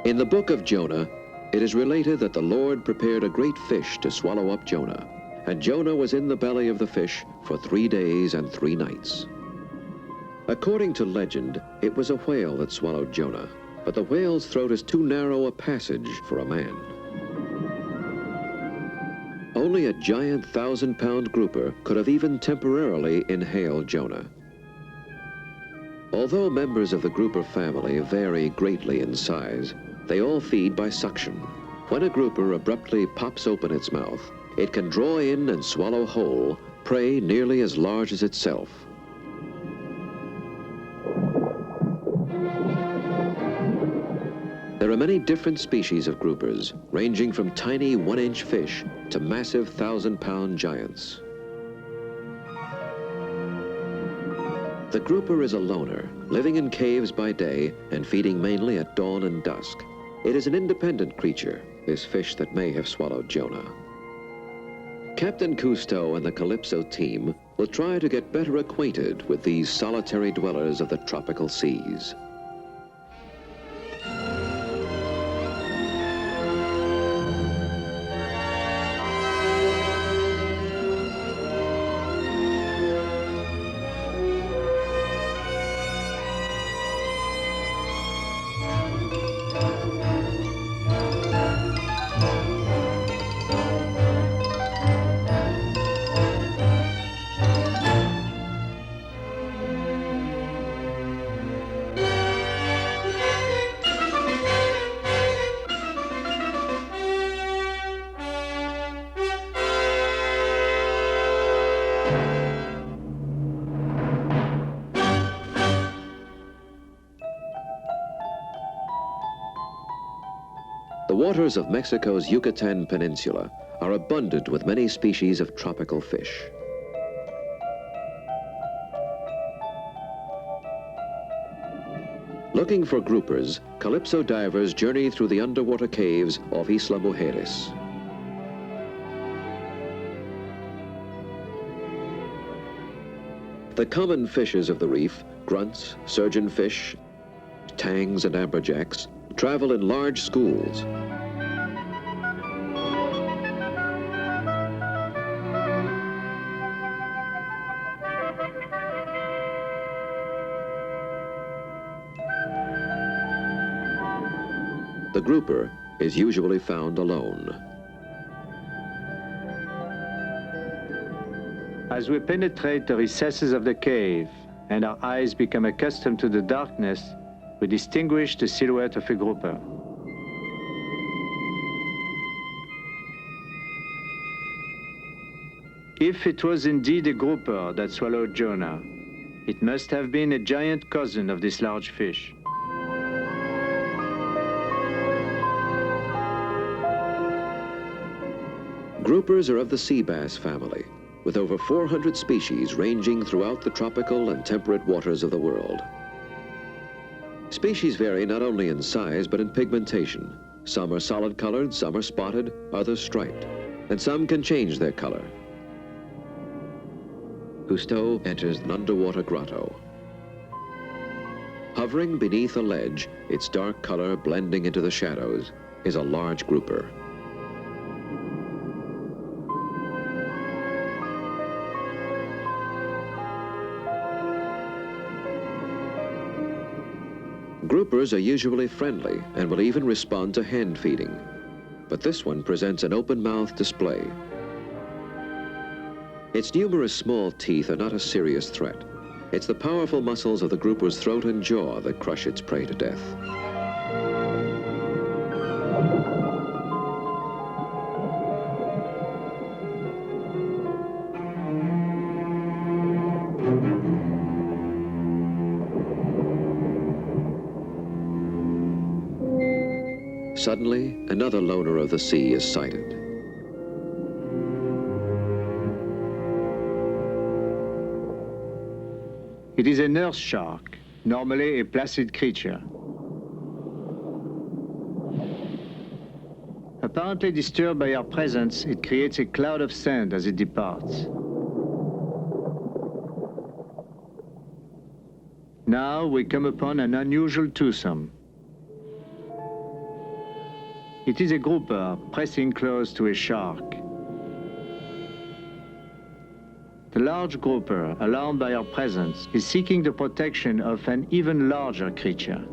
In the book of Jonah, it is related that the Lord prepared a great fish to swallow up Jonah, and Jonah was in the belly of the fish for 3 days and 3 nights. According to legend, it was a whale that swallowed Jonah, but the whale's throat is too narrow a passage for a man. Only a giant 1,000-pound grouper could have even temporarily inhaled Jonah. Although members of the grouper family vary greatly in size, they all feed by suction. When a grouper abruptly pops open its mouth, it can draw in and swallow whole prey nearly as large as itself. There are many different species of groupers, ranging from tiny 1-inch fish to massive 1,000-pound giants. The grouper is a loner, living in caves by day and feeding mainly at dawn and dusk. It is an independent creature, this fish that may have swallowed Jonah. Captain Cousteau and the Calypso team will try to get better acquainted with these solitary dwellers of the tropical seas. The waters of Mexico's Yucatan Peninsula are abundant with many species of tropical fish. Looking for groupers, Calypso divers journey through the underwater caves off Isla Mujeres. The common fishes of the reef, grunts, surgeonfish, tangs, and amberjacks, travel in large schools. The grouper is usually found alone. As we penetrate the recesses of the cave and our eyes become accustomed to the darkness, we distinguish the silhouette of a grouper. If it was indeed a grouper that swallowed Jonah, it must have been a giant cousin of this large fish. Groupers are of the sea bass family, with over 400 species ranging throughout the tropical and temperate waters of the world. Species vary not only in size, but in pigmentation. Some are solid-colored, some are spotted, others striped, and some can change their color. Cousteau enters an underwater grotto. Hovering beneath a ledge, its dark color blending into the shadows, is a large grouper. Groupers are usually friendly and will even respond to hand feeding, but this one presents an open-mouthed display. Its numerous small teeth are not a serious threat. It's the powerful muscles of the grouper's throat and jaw that crush its prey to death. Suddenly, another loner of the sea is sighted. It is a nurse shark, normally a placid creature. Apparently disturbed by our presence, it creates a cloud of sand as it departs. Now we come upon an unusual twosome. It is a grouper pressing close to a shark. The large grouper, alarmed by our presence, is seeking the protection of an even larger creature.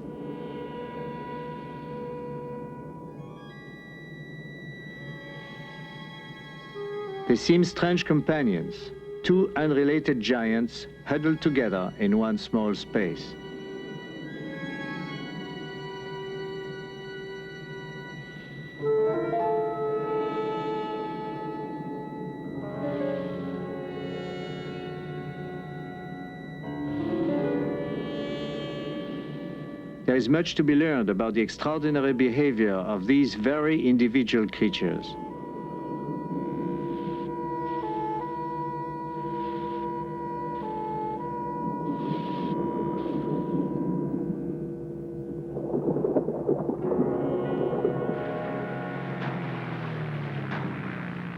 They seem strange companions, two unrelated giants huddled together in one small space. There is much to be learned about the extraordinary behavior of these very individual creatures.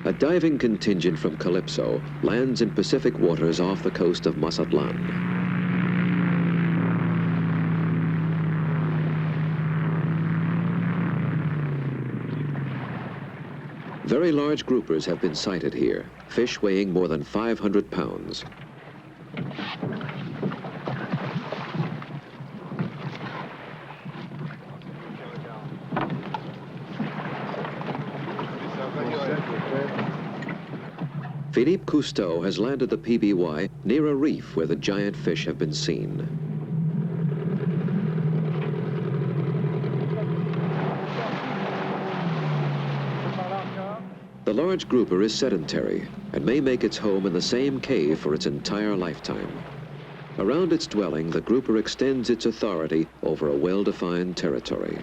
A diving contingent from Calypso lands in Pacific waters off the coast of Mazatlan. Very large groupers have been sighted here, fish weighing more than 500 pounds. Philippe Cousteau has landed the PBY near a reef where the giant fish have been seen. The large grouper is sedentary and may make its home in the same cave for its entire lifetime. Around its dwelling, the grouper extends its authority over a well-defined territory.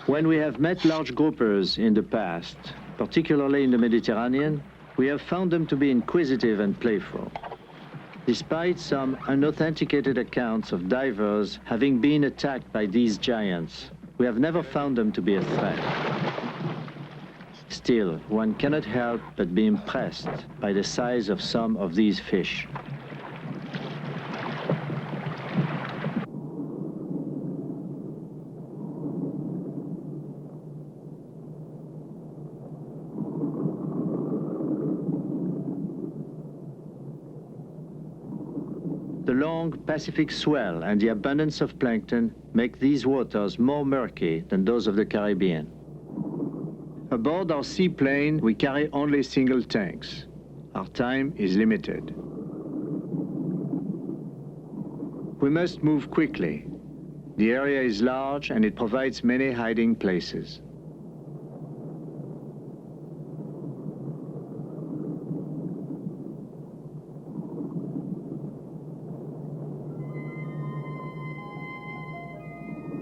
When we have met large groupers in the past, particularly in the Mediterranean, we have found them to be inquisitive and playful. Despite some unauthenticated accounts of divers having been attacked by these giants, we have never found them to be a threat. Still, one cannot help but be impressed by the size of some of these fish. The long Pacific swell and the abundance of plankton make these waters more murky than those of the Caribbean. Aboard our seaplane, we carry only single tanks. Our time is limited. We must move quickly. The area is large and it provides many hiding places.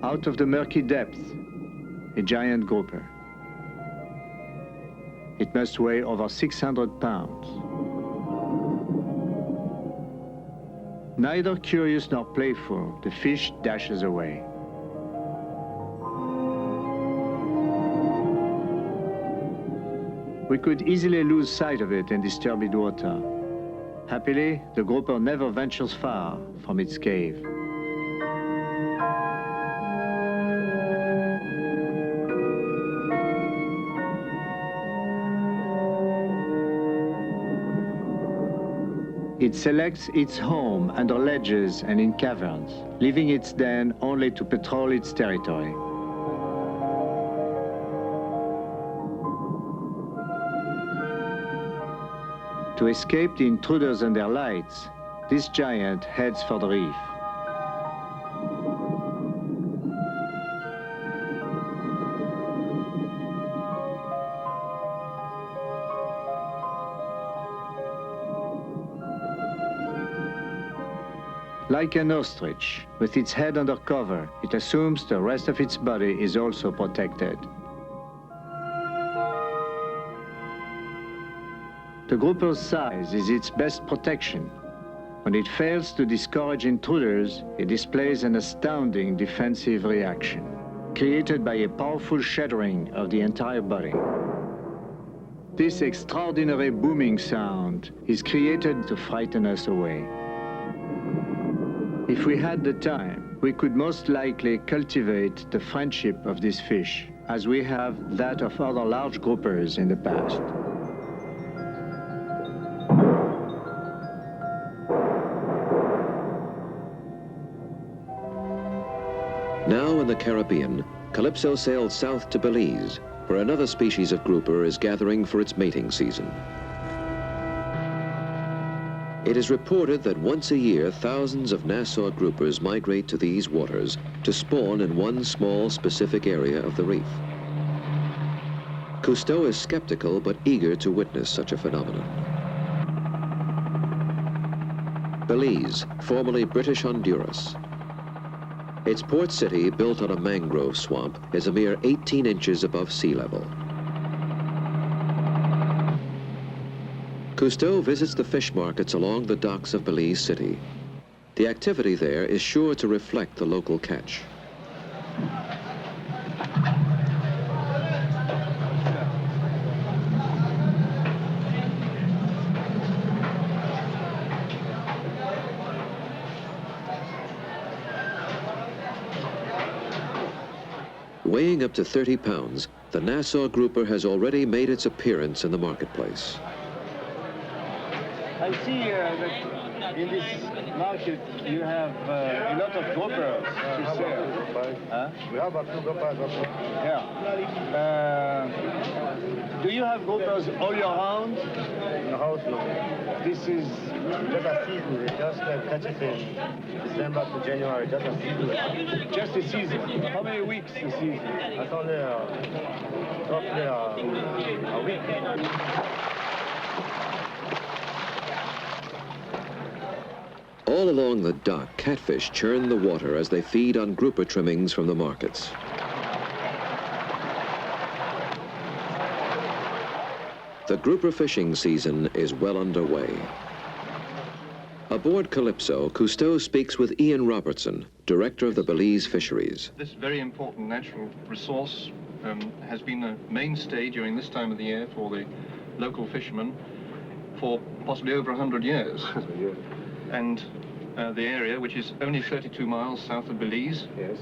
Out of the murky depth, a giant grouper. It must weigh over 600 pounds. Neither curious nor playful, the fish dashes away. We could easily lose sight of it in disturbed water. Happily, the grouper never ventures far from its cave. It selects its home under ledges and in caverns, leaving its den only to patrol its territory. To escape the intruders and their lights, this giant heads for the reef. Like an ostrich, with its head under cover, it assumes the rest of its body is also protected. The grouper's size is its best protection. When it fails to discourage intruders, it displays an astounding defensive reaction, created by a powerful shuddering of the entire body. This extraordinary booming sound is created to frighten us away. If we had the time, we could most likely cultivate the friendship of this fish, as we have that of other large groupers in the past. Now in the Caribbean, Calypso sailed south to Belize, where another species of grouper is gathering for its mating season. It is reported that once a year, thousands of Nassau groupers migrate to these waters to spawn in one small specific area of the reef. Cousteau is skeptical but eager to witness such a phenomenon. Belize, formerly British Honduras. Its port city, built on a mangrove swamp, is a mere 18 inches above sea level. Cousteau visits the fish markets along the docks of Belize City. The activity there is sure to reflect the local catch. Weighing up to 30 pounds, the Nassau grouper has already made its appearance in the marketplace. I see that in this market you have a lot of groupers to sell. Huh? We have a few groupers also. Yeah. Do you have groupers all year round? In the house, no. This is Just a season. We just catch it in December to January. Just a season. just a season. How many weeks a season? That's only roughly a week. All along the dock, catfish churn the water as they feed on grouper trimmings from the markets. The grouper fishing season is well underway. Aboard Calypso, Cousteau speaks with Ian Robertson, director of the Belize Fisheries. This very important natural resource has been a mainstay during this time of the year for the local fishermen for possibly over 100 years. And the area, which is only 32 miles south of Belize, Yes.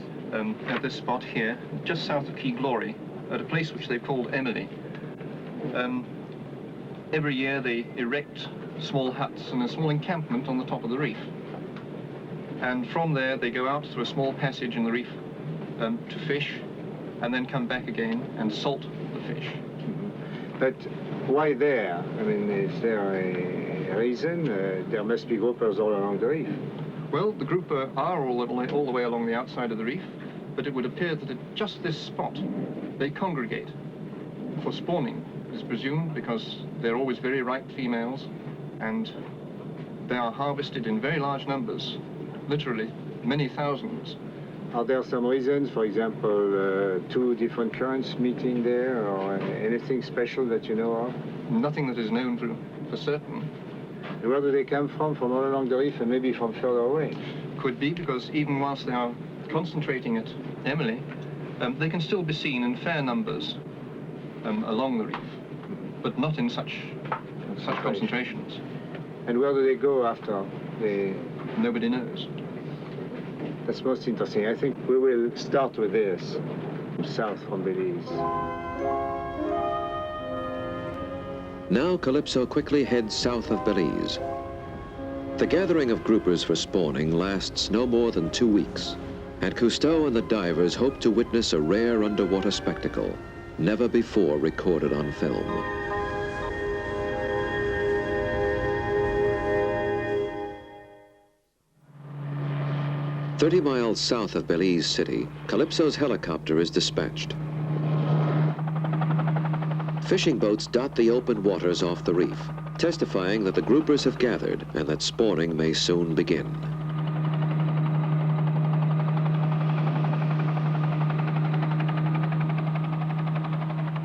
at this spot here, just south of Key Glory, at a place which they've called Emily. Every year they erect small huts and a small encampment on the top of the reef. And from there they go out through a small passage in the reef to fish, and then come back again and salt the fish. But why there? I mean, is there a reason? There must be groupers all along the reef. Well, the grouper are all the way along the outside of the reef, but it would appear that at just this spot they congregate for spawning, is presumed, because they're always very ripe females, and they are harvested in very large numbers, literally many thousands. Are there some reasons, for example, two different currents meeting there, or anything special that you know of? Nothing that is known for certain. And where do they come from? From all along the reef and maybe from further away? Could be, because even whilst they are concentrating at Emily, they can still be seen in fair numbers along the reef, but not in such concentrations. And where do they go after they... Nobody knows. That's most interesting. I think we will start with this, south from Belize. Now Calypso quickly heads south of Belize. The gathering of groupers for spawning lasts no more than 2 weeks, and Cousteau and the divers hope to witness a rare underwater spectacle, never before recorded on film. "30 miles south of Belize City, Calypso's helicopter is dispatched. Fishing boats dot the open waters off the reef, testifying that the groupers have gathered and that spawning may soon begin.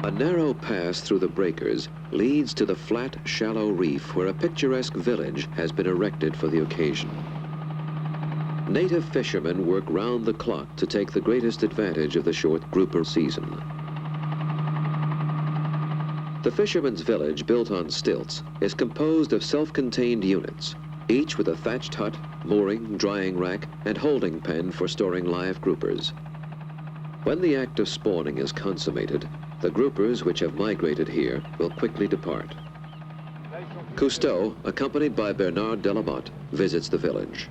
A narrow pass through the breakers leads to the flat, shallow reef where a picturesque village has been erected for the occasion. Native fishermen work round the clock to take the greatest advantage of the short grouper season. The fisherman's village, built on stilts, is composed of self-contained units, each with a thatched hut, mooring, drying rack, and holding pen for storing live groupers. When the act of spawning is consummated, the groupers which have migrated here will quickly depart. Cousteau, accompanied by Bernard Delamotte, visits the village.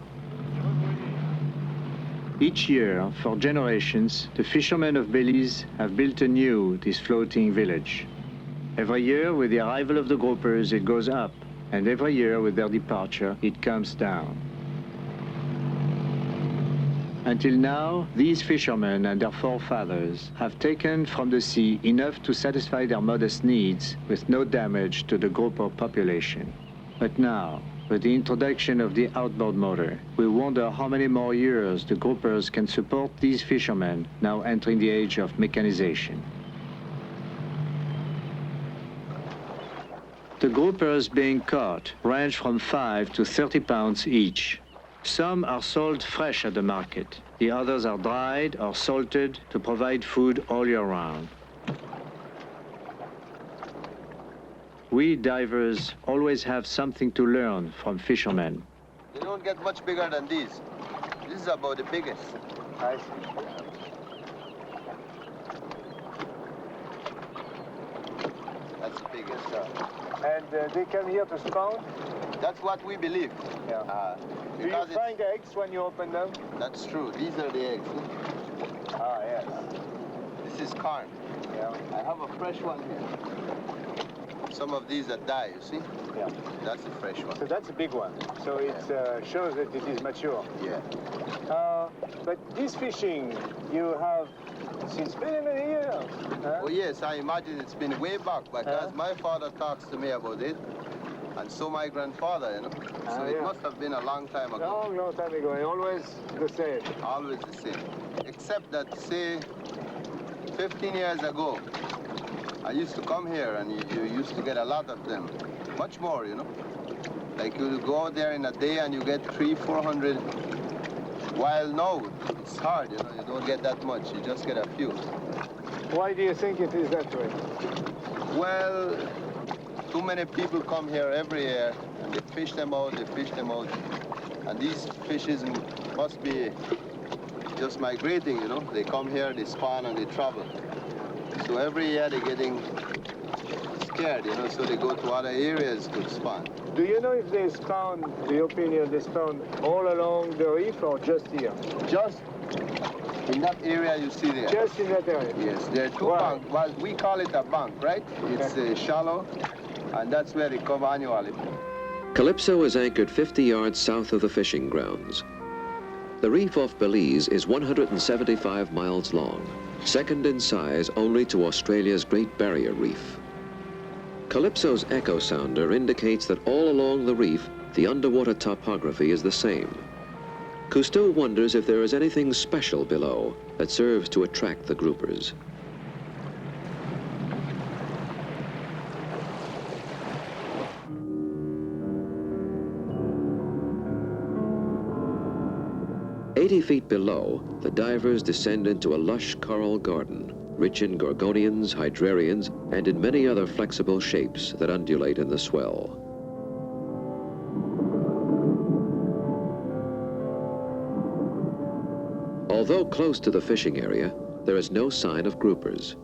Each year, for generations, the fishermen of Belize have built anew this floating village. Every year, with the arrival of the groupers, it goes up, and every year, with their departure, it comes down. Until now, these fishermen and their forefathers have taken from the sea enough to satisfy their modest needs with no damage to the grouper population. But now, with the introduction of the outboard motor, we wonder how many more years the groupers can support these fishermen now entering the age of mechanization. The groupers being caught range from 5 to 30 pounds each. Some are sold fresh at the market. The others are dried or salted to provide food all year round. We divers always have something to learn from fishermen. They don't get much bigger than these. This is about the biggest. I see. That's the biggest. And they come here to spawn? That's what we believe. Yeah. Do you Because find eggs when you open them? that's true. These are the eggs. Ah, yes. This is corn. Yeah. I have a fresh one here. Some of these that die, you see? Yeah. That's the fresh one. So that's a big one. So it shows that it is mature. Yeah. But this fishing you have since many, many years. Huh? Oh yes, I imagine it's been way back because Yeah. my father talks to me about it. And so my grandfather, you know. So it yeah. must have been a long time ago. Long, long time ago, and always the same. Always the same. Except that, say, 15 years ago, I used to come here and you used to get a lot of them. Much more, you know. Like you go out there in a day and you get 300-400. While now, it's hard, you know. You don't get that much. You just get a few. Why do you think it is that way? Well, too many people come here every year and they fish them out, And these fishes must be just migrating, you know. They come here, they spawn and they travel. So every year they're getting scared, you know, so they go to other areas to spawn. Do you know if they spawn, the opinion, they spawn all along the reef or just here? Just in that area you see there. Just in that area? Yes, there are two Wow. banks. Well, we call it a bank, right? It's shallow, and that's where they come annually. Calypso is anchored 50 yards south of the fishing grounds. The reef off Belize is 175 miles long, second in size only to Australia's Great Barrier Reef. Calypso's echo sounder indicates that all along the reef, the underwater topography is the same. Cousteau wonders if there is anything special below that serves to attract the groupers. "80 feet below, the divers descend into a lush coral garden, rich in gorgonians, hydrarians, and in many other flexible shapes that undulate in the swell. Although close to the fishing area, there is no sign of groupers.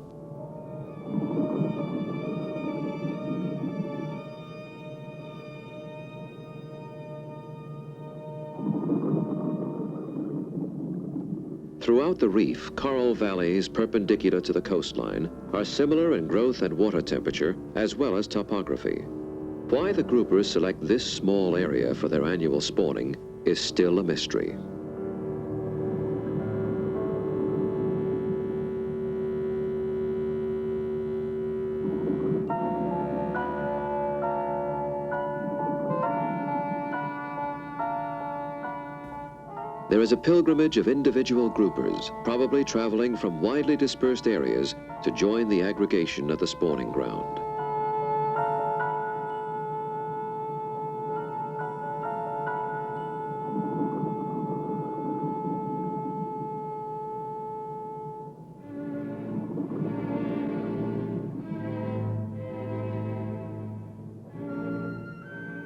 Throughout the reef, coral valleys perpendicular to the coastline are similar in growth and water temperature as well as topography. Why the groupers select this small area for their annual spawning is still a mystery. There is a pilgrimage of individual groupers, probably traveling from widely dispersed areas to join the aggregation at the spawning ground.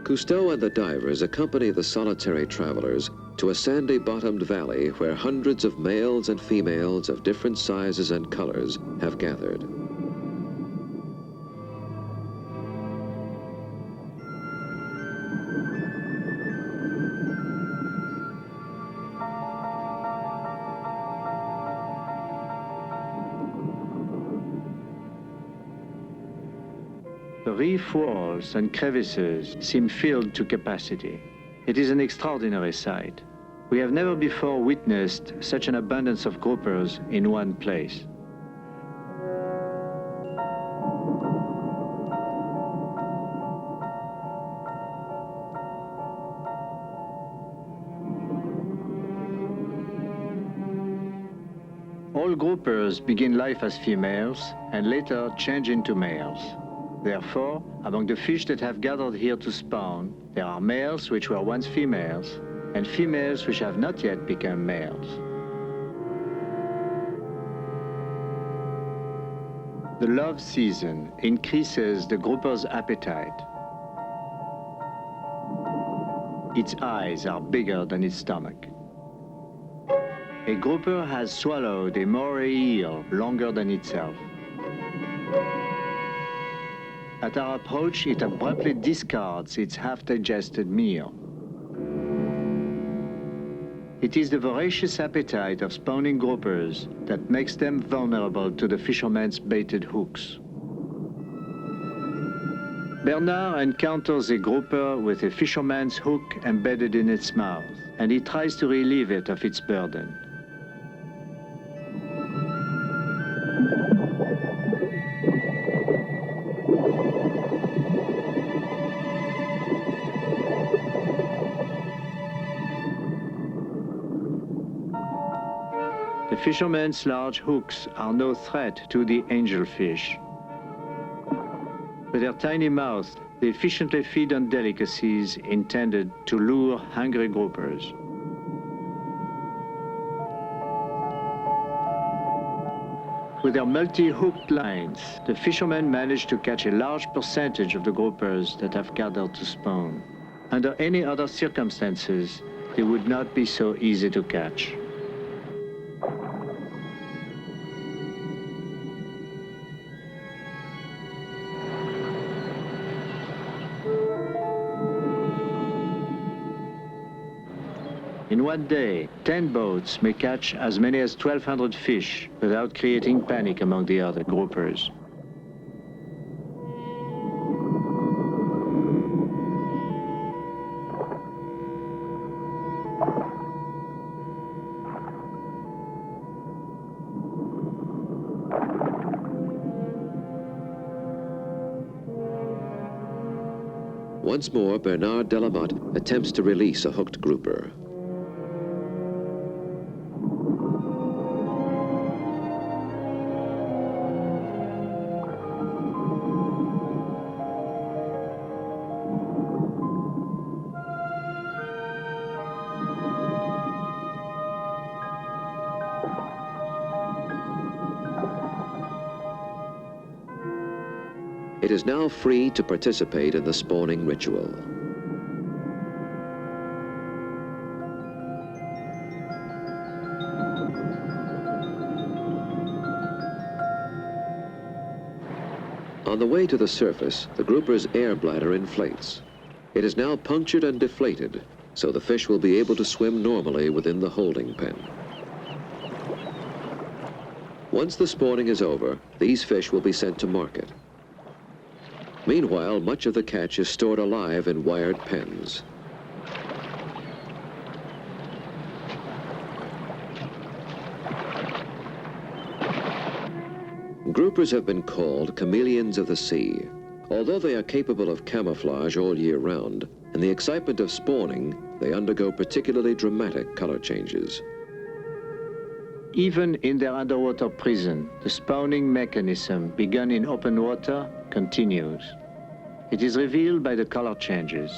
Cousteau and the divers accompany the solitary travelers to a sandy-bottomed valley where hundreds of males and females of different sizes and colors have gathered. The reef walls and crevices seem filled to capacity. It is an extraordinary sight. We have never before witnessed such an abundance of groupers in one place. All groupers begin life as females and later change into males. Therefore, among the fish that have gathered here to spawn, there are males which were once females, and females which have not yet become males. The love season increases the grouper's appetite. Its eyes are bigger than its stomach. A grouper has swallowed a moray eel longer than itself. At our approach, it abruptly discards its half-digested meal. It is the voracious appetite of spawning groupers that makes them vulnerable to the fisherman's baited hooks. Bernard encounters a grouper with a fisherman's hook embedded in its mouth, and he tries to relieve it of its burden. The fisherman's large hooks are no threat to the angelfish. With their tiny mouths, they efficiently feed on delicacies intended to lure hungry groupers. With their multi-hooked lines, the fishermen manage to catch a large percentage of the groupers that have gathered to spawn. Under any other circumstances, they would not be so easy to catch. In one day, 10 boats may catch as many as 1,200 fish without creating panic among the other groupers. Once more, Bernard Delamotte attempts to release a hooked grouper. It is now free to participate in the spawning ritual. On the way to the surface, the grouper's air bladder inflates. It is now punctured and deflated, so the fish will be able to swim normally within the holding pen. Once the spawning is over, these fish will be sent to market. Meanwhile, much of the catch is stored alive in wired pens. Groupers have been called chameleons of the sea. Although they are capable of camouflage all year round, in the excitement of spawning, they undergo particularly dramatic color changes. Even in their underwater prison, the spawning mechanism begun in open water continues. It is revealed by the color changes.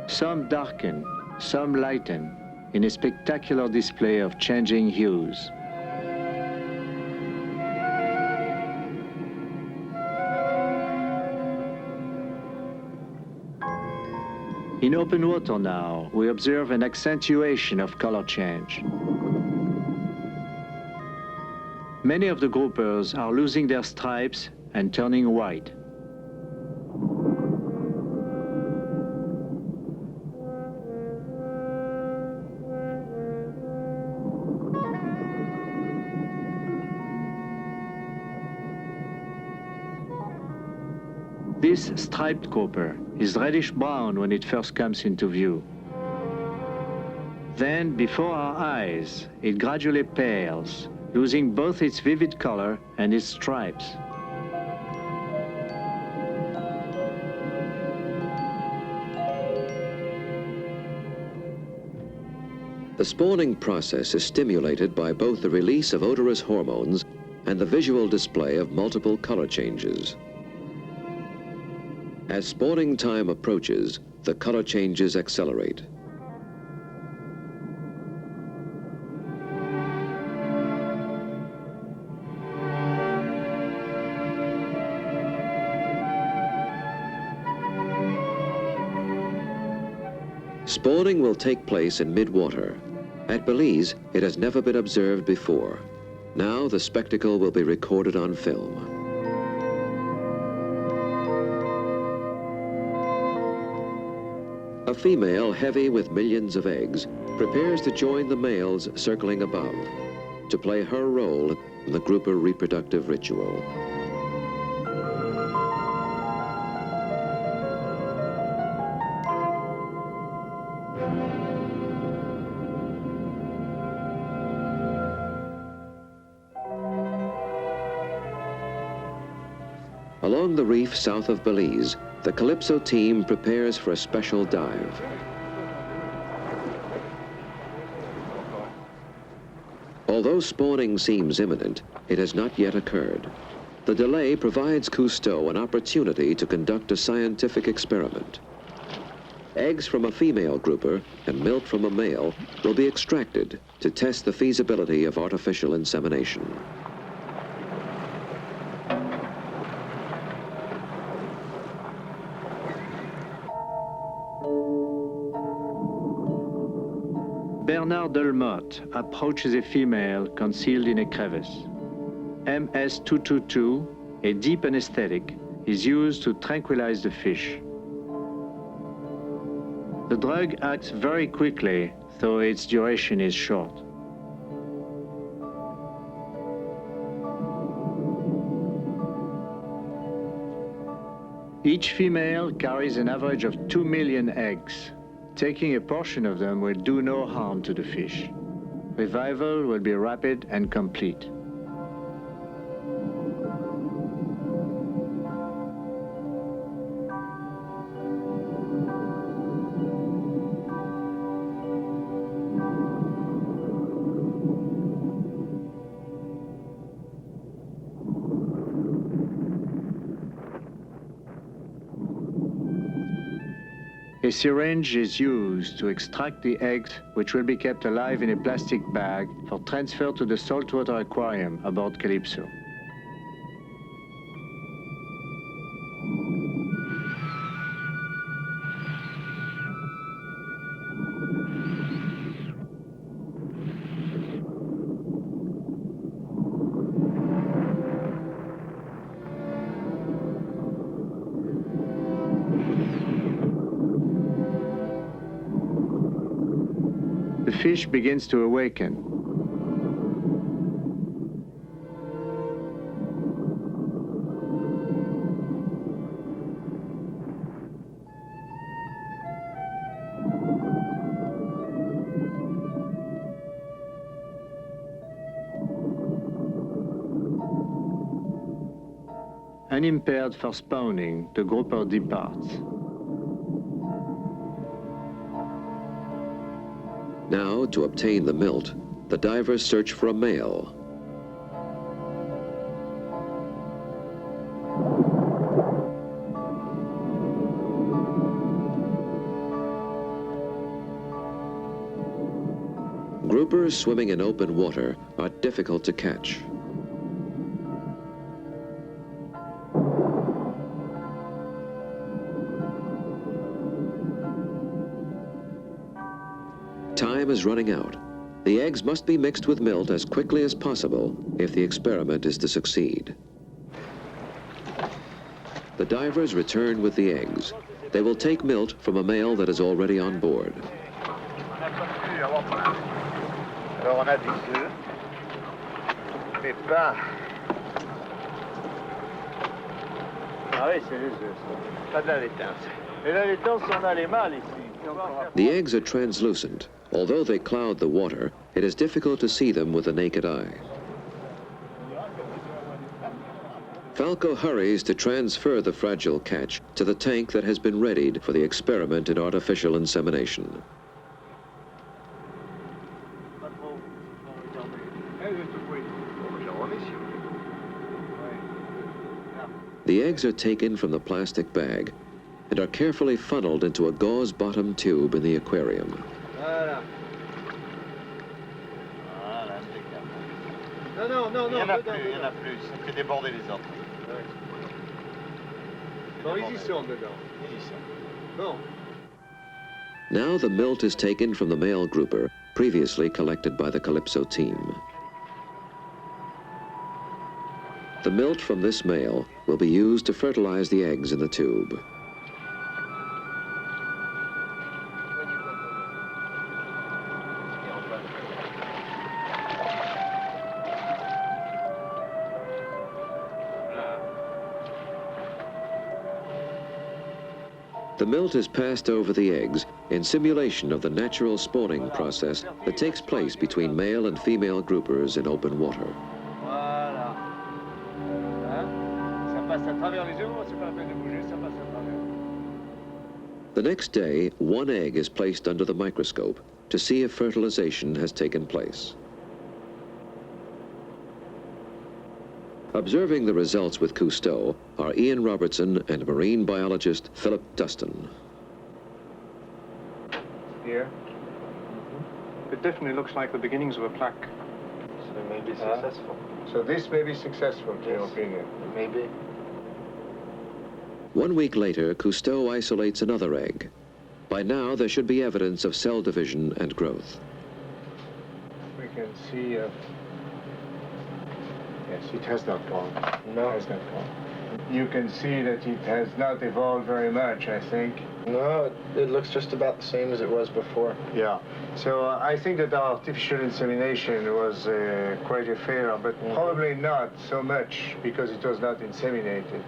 Some darken, some lighten, in a spectacular display of changing hues. In open water now, we observe an accentuation of color change. Many of the groupers are losing their stripes and turning white. This striped grouper is reddish-brown when it first comes into view. Then, before our eyes, it gradually pales, losing both its vivid color and its stripes. The spawning process is stimulated by both the release of odorous hormones and the visual display of multiple color changes. As spawning time approaches, the color changes accelerate. Spawning will take place in mid-water. At Belize, it has never been observed before. Now the spectacle will be recorded on film. A female heavy with millions of eggs prepares to join the males circling above, to play her role in the grouper reproductive ritual. Along the reef south of Belize, the Calypso team prepares for a special dive. Although spawning seems imminent, it has not yet occurred. The delay provides Cousteau an opportunity to conduct a scientific experiment. Eggs from a female grouper and milk from a male will be extracted to test the feasibility of artificial insemination. Bernard Delmotte approaches a female concealed in a crevice. MS-222, a deep anesthetic, is used to tranquilize the fish. The drug acts very quickly, though its duration is short. Each female carries an average of 2 million eggs. Taking a portion of them will do no harm to the fish. Revival will be rapid and complete. A syringe is used to extract the eggs, which will be kept alive in a plastic bag for transfer to the saltwater aquarium aboard Calypso. The fish begins to awaken. Unimpaired for spawning, the grouper departs. Now, to obtain the milt, the divers search for a male. Groupers swimming in open water are difficult to catch. time is running out. The eggs must be mixed with milt as quickly as possible if the experiment is to succeed. The divers return with the eggs. They will take milt from a male that is already on board. Alors on a des œufs, mais pas. Ah oui, c'est les œufs, ça. Pas de la laitance. Et la laitance, on a les mâles ici. The eggs are translucent. Although they cloud the water, it is difficult to see them with the naked eye. Falco hurries to transfer the fragile catch to the tank that has been readied for the experiment in artificial insemination. The eggs are taken from the plastic bag and are carefully funneled into a gauze-bottomed tube in the aquarium. Voilà. Voilà, impeccable. Non, non, non, non. Il y en a plus, il y en a plus. Ça fait déborder les autres. Non, ils y sont dedans. Ils y sont. Non. Now the milt is taken from the male grouper, previously collected by the Calypso team. The milt from this male will be used to fertilize the eggs in the tube. The milt is passed over the eggs in simulation of the natural spawning process that takes place between male and female groupers in open water. Voilà. Hein? Ça passe à travers les œufs, c'est pas la peine de bouger, ça passe à travers. The next day, one egg is placed under the microscope to see if fertilization has taken place. Observing the results with Cousteau are Ian Robertson and marine biologist Philip Dustin. Here. It definitely looks like the beginnings of a plaque. So it may be successful. So this may be successful, in your opinion. Maybe. 1 week later, Cousteau isolates another egg. By now, there should be evidence of cell division and growth. We can see. Yes, it has not gone. No. It has not gone. You can see that it has not evolved very much, I think. No, it looks just about the same as it was before. Yeah. So I think that artificial insemination was quite a failure, but probably not so much because it was not inseminated,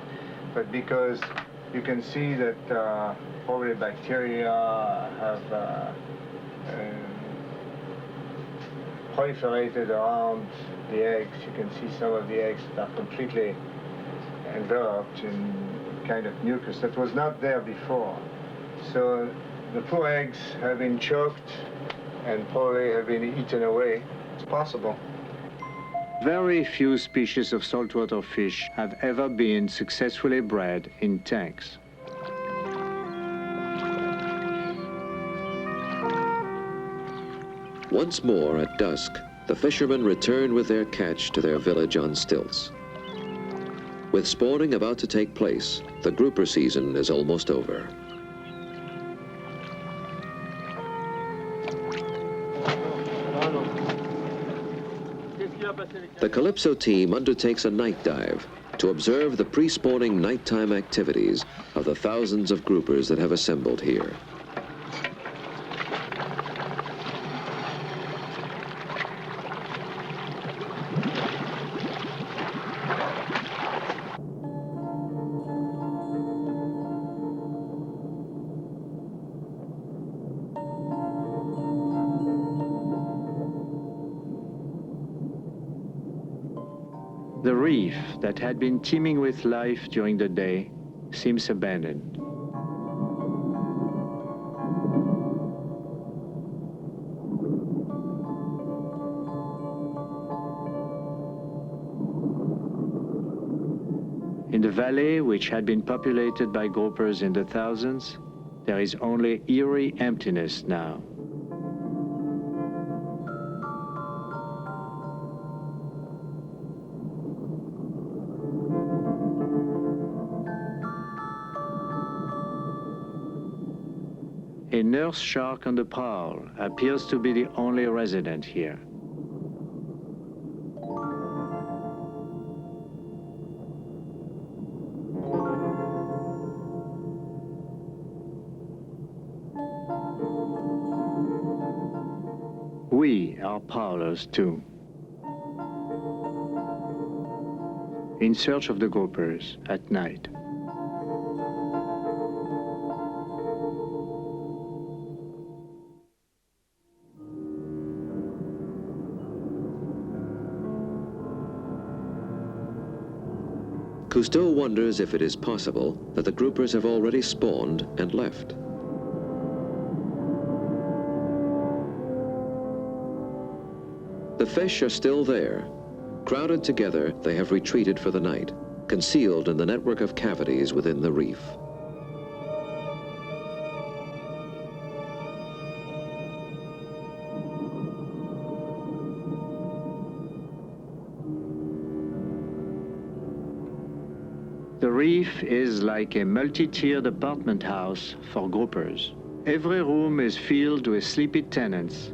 but because you can see that probably bacteria have proliferated around the eggs. You can see some of the eggs that are completely enveloped in kind of mucus that was not there before. So the poor eggs have been choked and probably have been eaten away. It's possible. Very few species of saltwater fish have ever been successfully bred in tanks. Once more at dusk, the fishermen return with their catch to their village on stilts. With spawning about to take place, the grouper season is almost over. The Calypso team undertakes a night dive to observe the pre-spawning nighttime activities of the thousands of groupers that have assembled here. The reef that had been teeming with life during the day seems abandoned. In the valley, which had been populated by groupers in the thousands, there is only eerie emptiness now. A nurse shark on the prowl appears to be the only resident here. We are prowlers too, in search of the groupers at night. Cousteau wonders if it is possible that the groupers have already spawned and left. The fish are still there. Crowded together, they have retreated for the night, concealed in the network of cavities within the reef. The reef is like a multi-tiered apartment house for groupers. Every room is filled with sleepy tenants.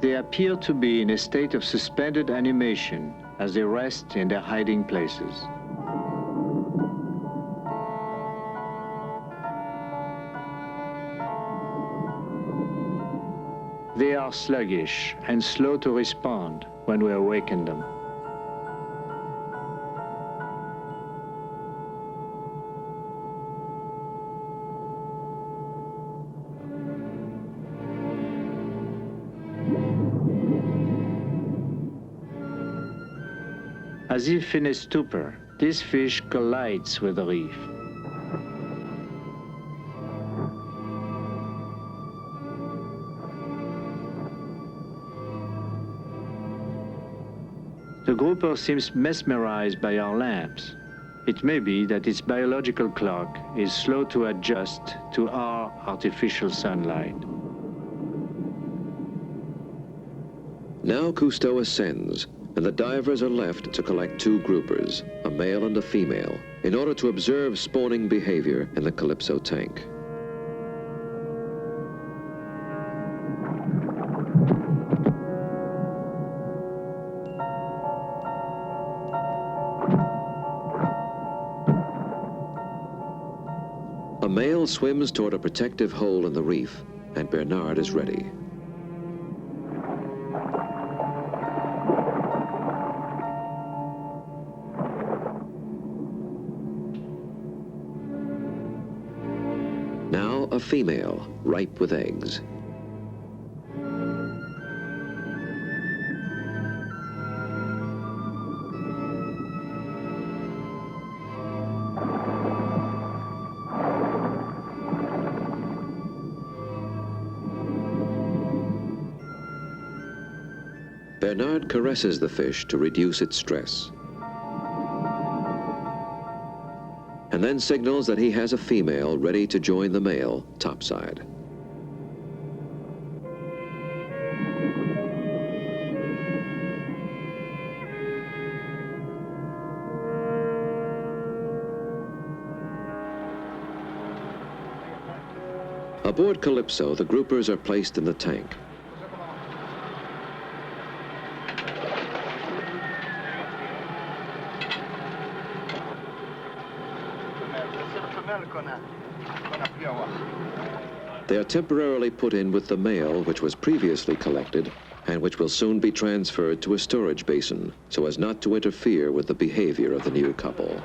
They appear to be in a state of suspended animation as they rest in their hiding places. They are sluggish and slow to respond when we awaken them. As if in a stupor, this fish collides with the reef. The grouper seems mesmerized by our lamps. It may be that its biological clock is slow to adjust to our artificial sunlight. Now Cousteau ascends, and the divers are left to collect two groupers, a male and a female, in order to observe spawning behavior in the Calypso tank. A male swims toward a protective hole in the reef, and Bernard is ready. Now a female, ripe with eggs. Bernard caresses the fish to reduce its stress, and then signals that he has a female ready to join the male topside. Aboard Calypso, the groupers are placed in the tank. They are temporarily put in with the male which was previously collected and which will soon be transferred to a storage basin so as not to interfere with the behavior of the new couple.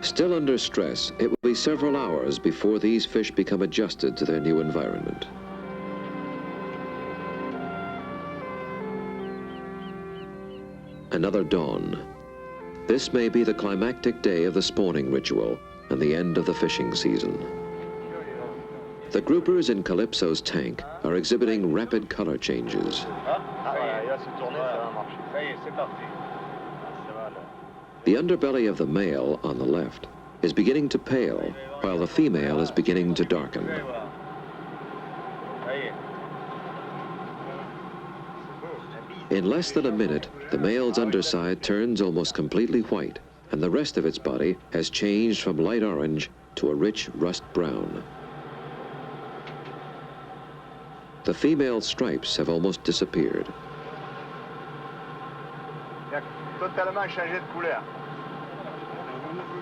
Still under stress, it will be several hours before these fish become adjusted to their new environment. Another dawn. This may be the climactic day of the spawning ritual and the end of the fishing season. The groupers in Calypso's tank are exhibiting rapid color changes. The underbelly of the male on the left is beginning to pale, while the female is beginning to darken. In less than a minute, the male's underside turns almost completely white, and the rest of its body has changed from light orange to a rich rust brown. The female stripes have almost disappeared. Il a totalement changé de couleur.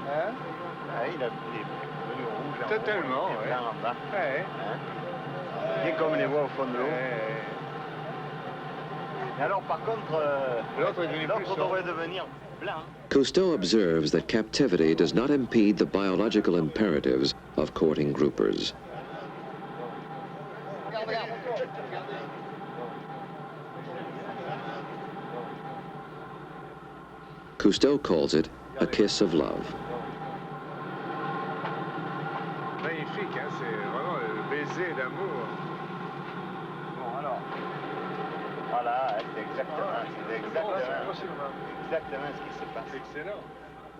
Hein? Ouais, il est devenu rouge en Totalement, haut, ouais. blanc en bas. Ouais. Hein? Bien comme on les voit au fond de l'eau. Et alors par contre, L'autre est devenu plus l'autre devrait devenir blanc. Cousteau observes that captivity does not impede the biological imperatives of courting groupers. Cousteau calls it a kiss of love. Magnifique, hein? C'est vraiment le baiser d'amour. Bon alors, voilà, c'est exactement ce qui se passe. Excellent.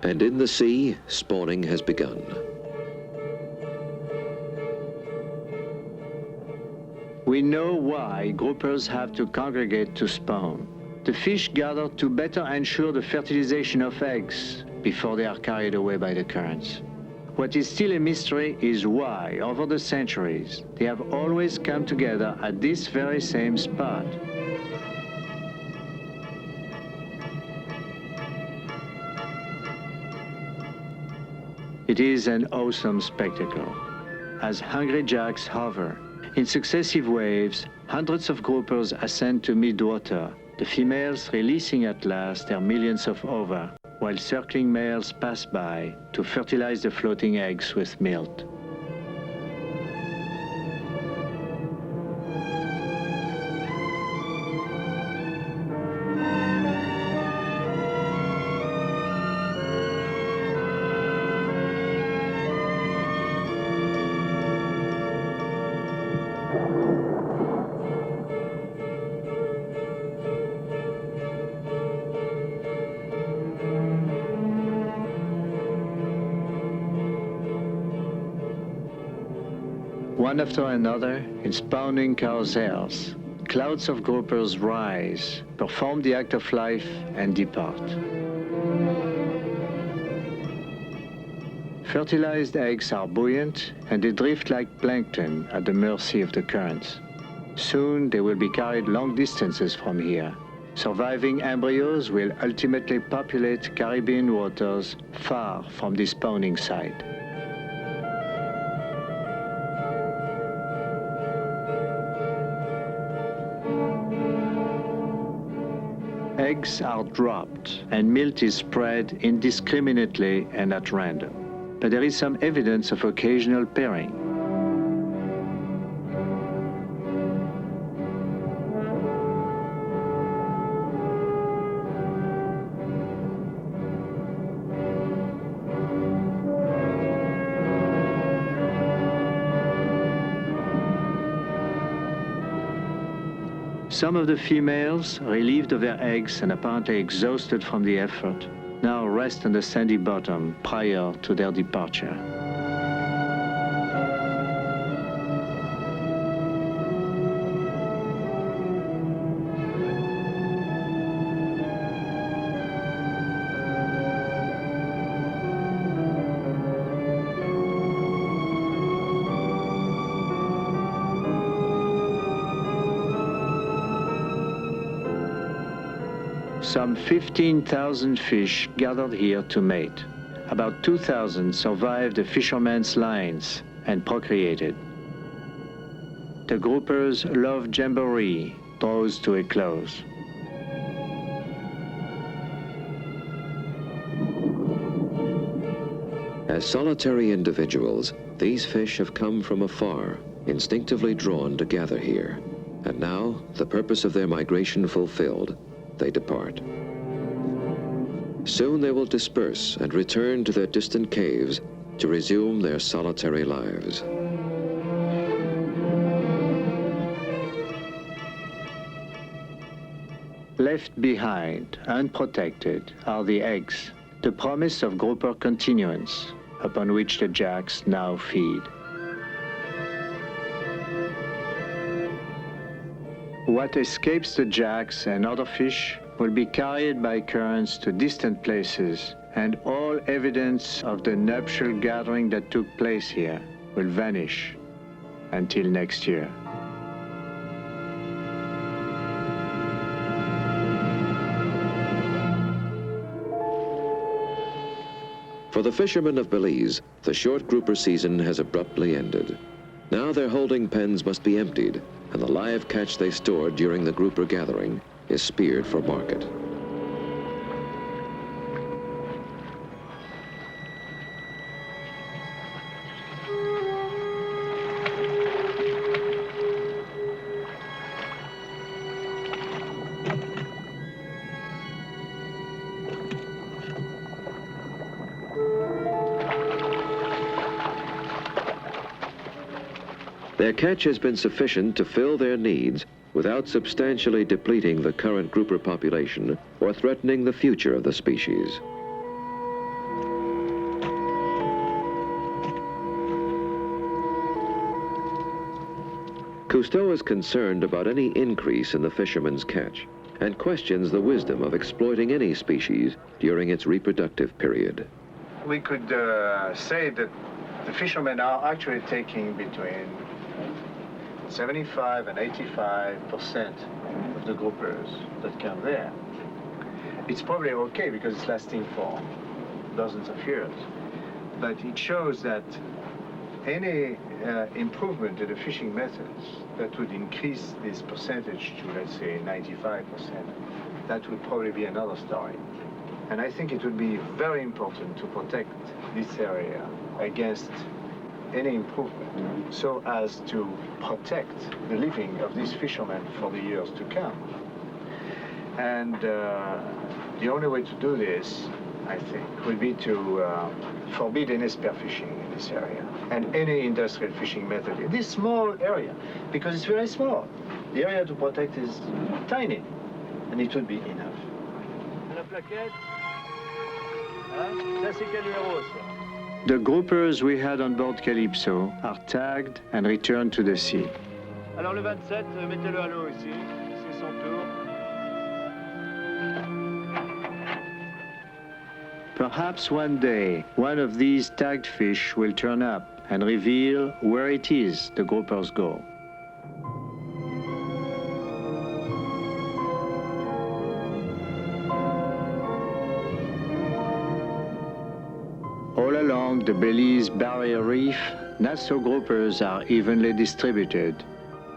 And in the sea, spawning has begun. We know why groupers have to congregate to spawn. The fish gather to better ensure the fertilization of eggs before they are carried away by the currents. What is still a mystery is why, over the centuries, they have always come together at this very same spot. It is an awesome spectacle. As hungry jacks hover, in successive waves, hundreds of groupers ascend to mid-water, the females releasing at last their millions of ova, while circling males pass by to fertilize the floating eggs with milk. One after another, in spawning carousels, clouds of groupers rise, perform the act of life, and depart. Fertilized eggs are buoyant, and they drift like plankton at the mercy of the currents. Soon they will be carried long distances from here. Surviving embryos will ultimately populate Caribbean waters far from the spawning site. Eggs are dropped and milk is spread indiscriminately and at random. But there is some evidence of occasional pairing. Some of the females, relieved of their eggs and apparently exhausted from the effort, now rest on the sandy bottom prior to their departure. Some 15,000 fish gathered here to mate. About 2,000 survived the fishermen's lines and procreated. The groupers' love jamboree draws to a close. As solitary individuals, these fish have come from afar, instinctively drawn to gather here. And now, the purpose of their migration fulfilled, they depart. Soon they will disperse and return to their distant caves to resume their solitary lives. Left behind, unprotected, are the eggs, the promise of grouper continuance. upon which the jacks now feed. What escapes the jacks and other fish will be carried by currents to distant places, and all evidence of the nuptial gathering that took place here will vanish until next year. For the fishermen of Belize, the short grouper season has abruptly ended. Now their holding pens must be emptied, and the live catch they stored during the grouper gathering is speared for market. Their catch has been sufficient to fill their needs without substantially depleting the current grouper population or threatening the future of the species. Cousteau is concerned about any increase in the fishermen's catch and questions the wisdom of exploiting any species during its reproductive period. We could say that the fishermen are actually taking between 75 and 85% of the groupers that come there. It's probably okay because it's lasting for dozens of years, but it shows that any improvement in the fishing methods that would increase this percentage to, let's say, 95%, that would probably be another story. And I think it would be very important to protect this area against any improvement so as to protect the living of these fishermen for the years to come. And the only way to do this, I think, would be to forbid any spearfishing in this area and any industrial fishing method in this small area, because it's very small. The area to protect is tiny, and it would be enough. La plaquette, ça c'est quel numéro ça? The groupers we had on board Calypso are tagged and returned to the sea. Alors le 27, mettez-le à l'eau ici, c'est son tour. Perhaps one day, one of these tagged fish will turn up and reveal where it is the groupers go. All along the Belize Barrier Reef, Nassau groupers are evenly distributed,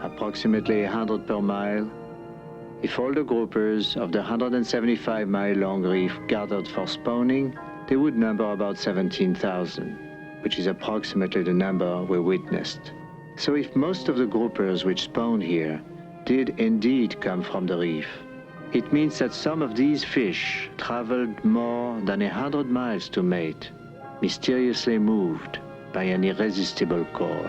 approximately 100 per mile. If all the groupers of the 175-mile-long reef gathered for spawning, they would number about 17,000, which is approximately the number we witnessed. So if most of the groupers which spawned here did indeed come from the reef, it means that some of these fish traveled more than 100 miles to mate, mysteriously moved by an irresistible call.